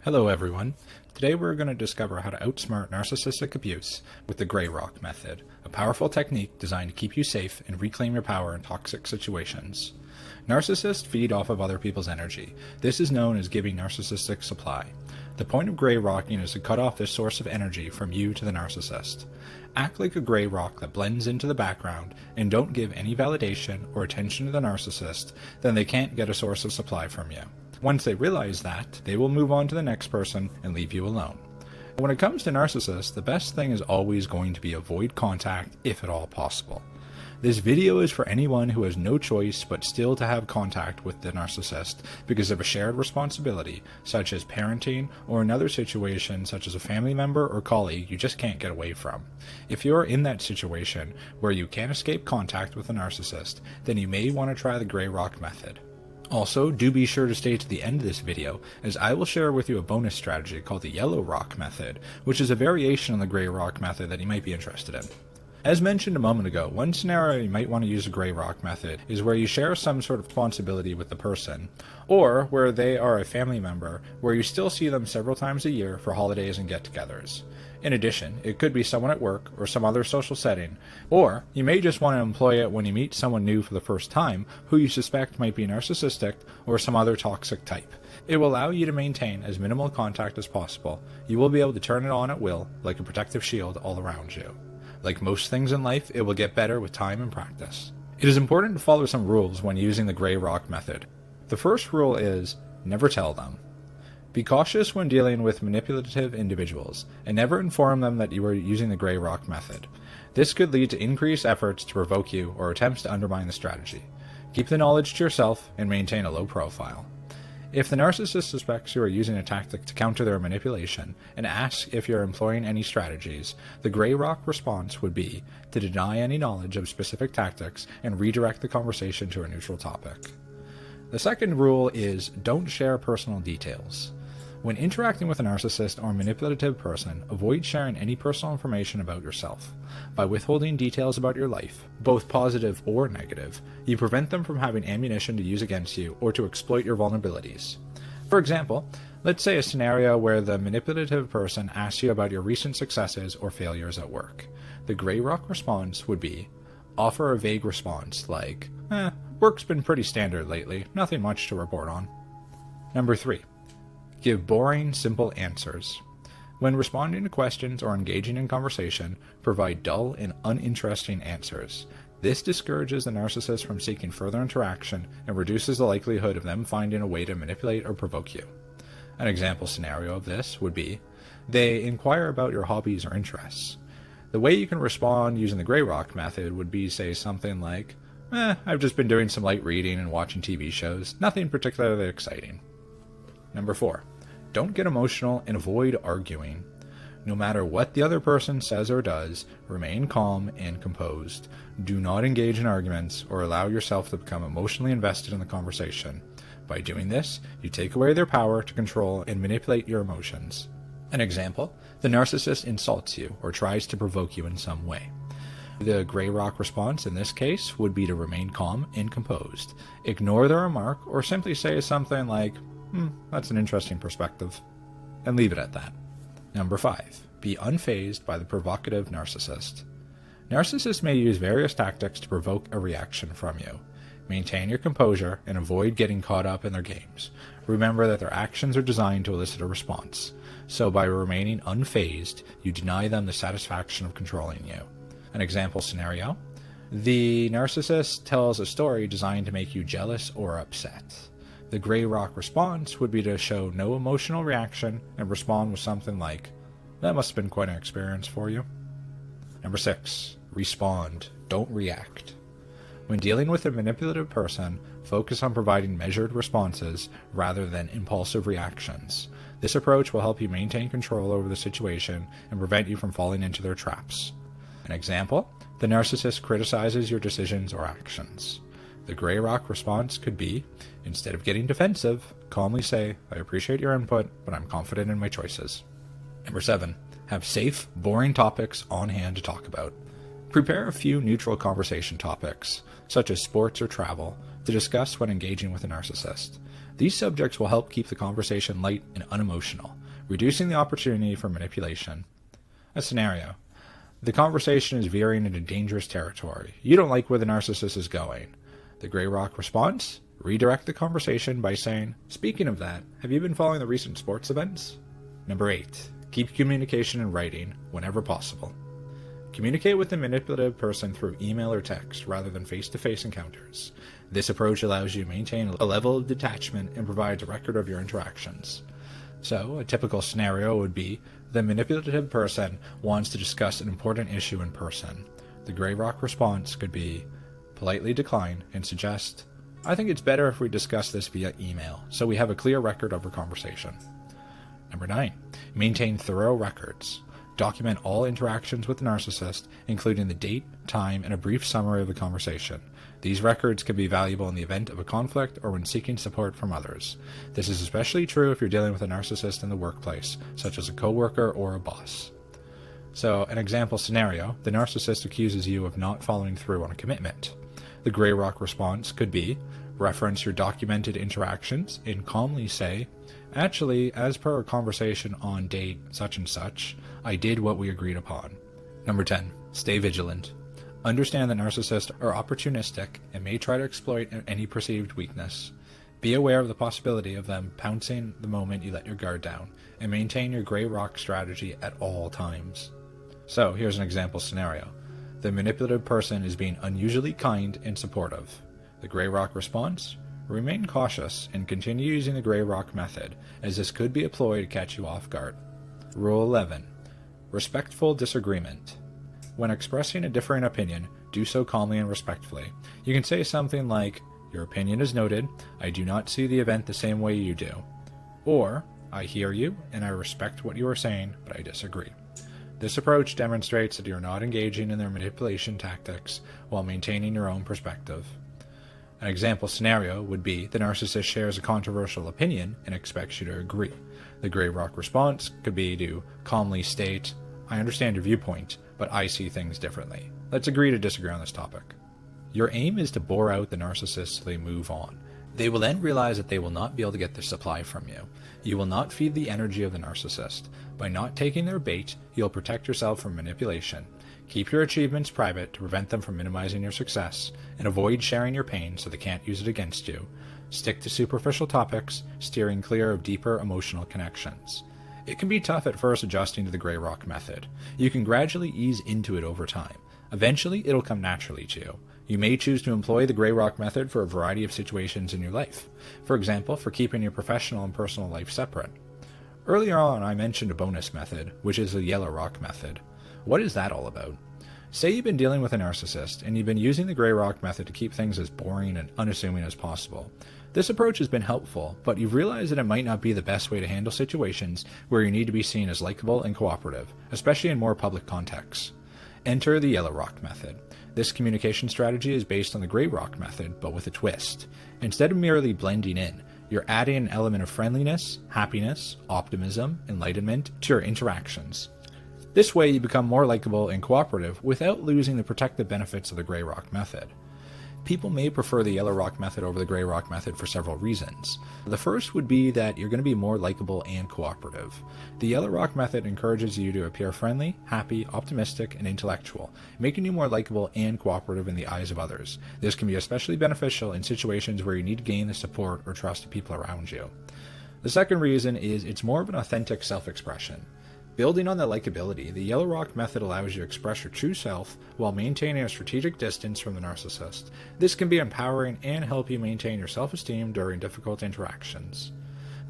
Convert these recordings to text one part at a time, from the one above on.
Hello everyone. Today we're going to discover how to outsmart narcissistic abuse with the Grey Rock method, a powerful technique designed to keep you safe and reclaim your power in toxic situations. Narcissists feed off of other people's energy. This is known as giving narcissistic supply. The point of Grey Rocking is to cut off this source of energy from you to the narcissist. Act like a grey rock that blends into the background and don't give any validation or attention to the narcissist, then they can't get a source of supply from you. Once they realize that, they will move on to the next person and leave you alone. When it comes to narcissists, the best thing is always going to be avoid contact if at all possible. This video is for anyone who has no choice but still to have contact with the narcissist because of a shared responsibility, such as parenting or another situation such as a family member or colleague you just can't get away from. If you're in that situation where you can't escape contact with a narcissist, then you may want to try the Grey Rock method. Also, do be sure to stay to the end of this video, as I will share with you a bonus strategy called the Yellow Rock method, which is a variation on the Grey Rock method that you might be interested in. As mentioned a moment ago, one scenario you might want to use the Grey Rock method is where you share some sort of responsibility with the person, or where they are a family member where you still see them several times a year for holidays and get-togethers. In addition, it could be someone at work or some other social setting, or you may just want to employ it when you meet someone new for the first time who you suspect might be narcissistic or some other toxic type. It will allow you to maintain as minimal contact as possible. You will be able to turn it on at will, like a protective shield all around you. Like most things in life, it will get better with time and practice. It is important to follow some rules when using the Grey Rock method. The first rule is, never tell them. Be cautious when dealing with manipulative individuals, and never inform them that you are using the Grey Rock method. This could lead to increased efforts to provoke you or attempts to undermine the strategy. Keep the knowledge to yourself and maintain a low profile. If the narcissist suspects you are using a tactic to counter their manipulation and asks if you're employing any strategies, the Grey Rock response would be to deny any knowledge of specific tactics and redirect the conversation to a neutral topic. The second rule is don't share personal details. When interacting with a narcissist or manipulative person, avoid sharing any personal information about yourself. By withholding details about your life, both positive or negative, you prevent them from having ammunition to use against you or to exploit your vulnerabilities. For example, let's say a scenario where the manipulative person asks you about your recent successes or failures at work. The Grey Rock response would be, offer a vague response like, work's been pretty standard lately, nothing much to report on. Number 3. Give boring, simple answers. When responding to questions or engaging in conversation, provide dull and uninteresting answers. This discourages the narcissist from seeking further interaction and reduces the likelihood of them finding a way to manipulate or provoke you. An example scenario of this would be, they inquire about your hobbies or interests. The way you can respond using the Grey Rock method would be say something like, I've just been doing some light reading and watching TV shows, nothing particularly exciting. Number 4. Don't get emotional and avoid arguing. No matter what the other person says or does, remain calm and composed. Do not engage in arguments or allow yourself to become emotionally invested in the conversation. By doing this, you take away their power to control and manipulate your emotions. An example, the narcissist insults you or tries to provoke you in some way. The Grey Rock response in this case would be to remain calm and composed. Ignore the remark or simply say something like, that's an interesting perspective, and leave it at that. Number 5. Be unfazed by the provocative narcissist. Narcissists may use various tactics to provoke a reaction from you. Maintain your composure and avoid getting caught up in their games. Remember that their actions are designed to elicit a response, so by remaining unfazed, you deny them the satisfaction of controlling you. An example scenario, the narcissist tells a story designed to make you jealous or upset. The Grey Rock response would be to show no emotional reaction and respond with something like, that must have been quite an experience for you. Number 6. Respond. Don't react. When dealing with a manipulative person, focus on providing measured responses rather than impulsive reactions. This approach will help you maintain control over the situation and prevent you from falling into their traps. An example, the narcissist criticizes your decisions or actions. The Grey Rock response could be, instead of getting defensive, calmly say, I appreciate your input, but I'm confident in my choices. Number 7. Have safe, boring topics on hand to talk about. Prepare a few neutral conversation topics, such as sports or travel, to discuss when engaging with a narcissist. These subjects will help keep the conversation light and unemotional, reducing the opportunity for manipulation. A scenario. The conversation is veering into dangerous territory. You don't like where the narcissist is going. The Grey Rock response? Redirect the conversation by saying, "Speaking of that, have you been following the recent sports events?" Number 8. Keep communication in writing whenever possible. Communicate with the manipulative person through email or text rather than face-to-face encounters. This approach allows you to maintain a level of detachment and provides a record of your interactions. So, a typical scenario would be the manipulative person wants to discuss an important issue in person. The Grey Rock response could be politely decline and suggest, "I think it's better if we discuss this via email, so we have a clear record of our conversation." Number 9. Maintain thorough records. Document all interactions with the narcissist, including the date, time, and a brief summary of the conversation. These records can be valuable in the event of a conflict or when seeking support from others. This is especially true if you're dealing with a narcissist in the workplace, such as a coworker or a boss. So, an example scenario, the narcissist accuses you of not following through on a commitment. The Grey Rock response could be, reference your documented interactions and calmly say, "Actually, as per our conversation on date such and such, I did what we agreed upon." Number 10. Stay vigilant. Understand that narcissists are opportunistic and may try to exploit any perceived weakness. Be aware of the possibility of them pouncing the moment you let your guard down, and maintain your Grey Rock strategy at all times. So, here's an example scenario. The manipulative person is being unusually kind and supportive. The Grey Rock response? Remain cautious and continue using the Grey Rock method, as this could be a ploy to catch you off guard. Rule 11. Respectful disagreement. When expressing a differing opinion, do so calmly and respectfully. You can say something like, "Your opinion is noted. I do not see the event the same way you do." Or, "I hear you and I respect what you are saying, but I disagree." This approach demonstrates that you are not engaging in their manipulation tactics while maintaining your own perspective. An example scenario would be the narcissist shares a controversial opinion and expects you to agree. The Grey Rock response could be to calmly state, "I understand your viewpoint, but I see things differently. Let's agree to disagree on this topic." Your aim is to bore out the narcissist so they move on. They will then realize that they will not be able to get their supply from you. You will not feed the energy of the narcissist. By not taking their bait, you'll protect yourself from manipulation. Keep your achievements private to prevent them from minimizing your success, and avoid sharing your pain so they can't use it against you. Stick to superficial topics, steering clear of deeper emotional connections. It can be tough at first adjusting to the Grey Rock method. You can gradually ease into it over time. Eventually, it'll come naturally to you. You may choose to employ the Grey Rock method for a variety of situations in your life. For example, for keeping your professional and personal life separate. Earlier on, I mentioned a bonus method, which is the Yellow Rock method. What is that all about? Say you've been dealing with a narcissist, and you've been using the Grey Rock method to keep things as boring and unassuming as possible. This approach has been helpful, but you've realized that it might not be the best way to handle situations where you need to be seen as likable and cooperative, especially in more public contexts. Enter the Yellow Rock method. This communication strategy is based on the Grey Rock method, but with a twist. Instead of merely blending in, you're adding an element of friendliness, happiness, optimism, enlightenment to your interactions. This way you become more likable and cooperative without losing the protective benefits of the Grey Rock method. People may prefer the Yellow Rock method over the Grey Rock method for several reasons. The first would be that you're going to be more likable and cooperative. The Yellow Rock method encourages you to appear friendly, happy, optimistic, and intellectual, making you more likable and cooperative in the eyes of others. This can be especially beneficial in situations where you need to gain the support or trust of people around you. The second reason is it's more of an authentic self-expression. Building on that likability, the Yellow Rock method allows you to express your true self while maintaining a strategic distance from the narcissist. This can be empowering and help you maintain your self-esteem during difficult interactions.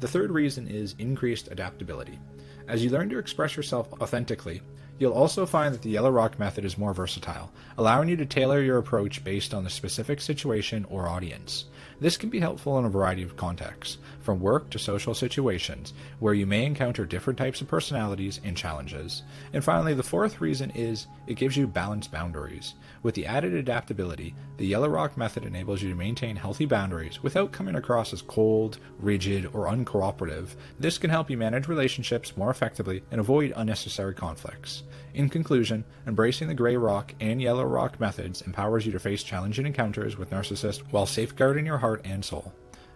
The third reason is increased adaptability. As you learn to express yourself authentically, you'll also find that the Yellow Rock method is more versatile, allowing you to tailor your approach based on the specific situation or audience. This can be helpful in a variety of contexts, from work to social situations, where you may encounter different types of personalities and challenges. And finally, the fourth reason is it gives you balanced boundaries. With the added adaptability, the Yellow Rock method enables you to maintain healthy boundaries without coming across as cold, rigid, or uncooperative. This can help you manage relationships more effectively and avoid unnecessary conflicts. In conclusion, embracing the Grey Rock and Yellow Rock methods empowers you to face challenging encounters with narcissists while safeguarding your heart and soul.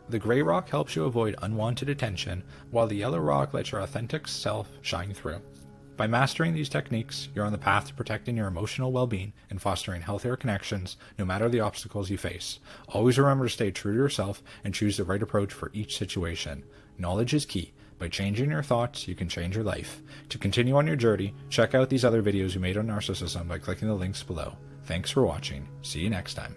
The gray rock helps you avoid unwanted attention, while the yellow rock lets your authentic self shine through. By mastering these techniques, you're on the path to protecting your emotional well-being and fostering healthier connections, no matter the obstacles you face. Always remember to stay true to yourself and choose the right approach for each situation. Knowledge is key. By changing your thoughts, you can change your life. To continue on your journey, check out these other videos we made on narcissism by clicking the links below. Thanks for watching. See you next time.